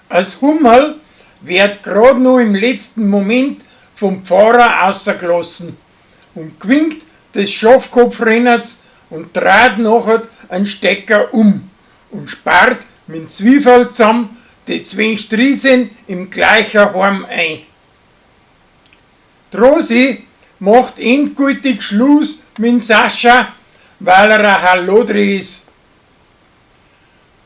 Als Hummerl wird grad noch im letzten Moment vom Pfarrer rausgelassen und gewinkt des Schafkopfrenners und dreht nachher einen Stecker um und spart mit Zwiebel zusammen die 2 Striesen im gleichen Heim ein. Die Rosi macht endgültig Schluss mit Sascha, weil er ein Hallodri ist.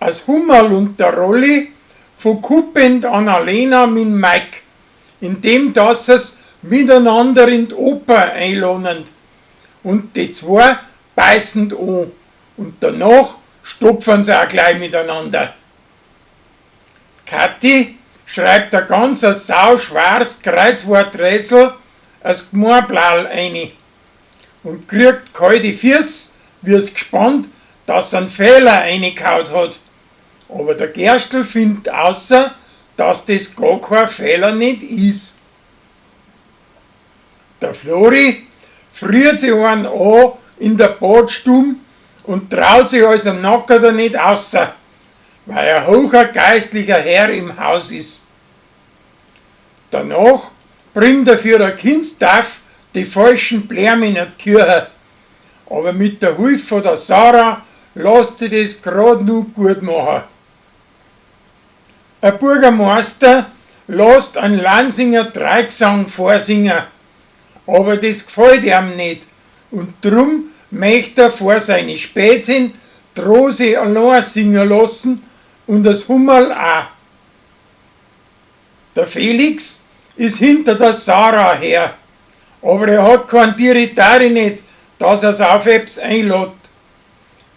Als Hummerl und der Rolli verkuppend Annalena mit Mike, indem dass es miteinander in die Oper einladen und die zwei beißen an und danach stopfen sie auch gleich miteinander. Kathi schreibt ein ganz sauschweres Kreuzworträtsel als Gmorblal ein und kriegt kalte Füße, wie es gespannt, dass er einen Fehler reingehauen hat. Aber der Gerstl findet außer, dass das gar kein Fehler nicht ist. Der Flori friert sich einen an in der Badstube und traut sich als am Nacker da nicht außer, weil ein hoher geistlicher Herr im Haus ist. Danach bringt er für ein Kindstaff die falschen Blämen in die Kirche, aber mit der Hilfe von der Sarah lässt sich das grad nur gut machen. Ein Bürgermeister lässt einen Lansinger Dreigesang vorsingen, aber das gefällt ihm nicht und drum möchte er vor seine Spätzin die Rosi allein singen lassen und das Hummerl auch. Der Felix ist hinter der Sarah her, aber er hat kein Diritari nicht, dass er es auf etwas einlädt.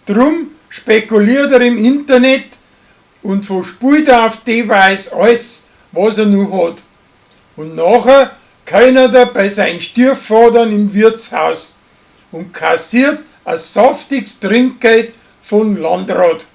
Drum spekuliert er im Internet und verspielt er auf die Weise alles, was er noch hat. Und nachher keiner er bei seinen Stiefvatern im Wirtshaus und kassiert ein saftiges Trinkgeld von Landrat.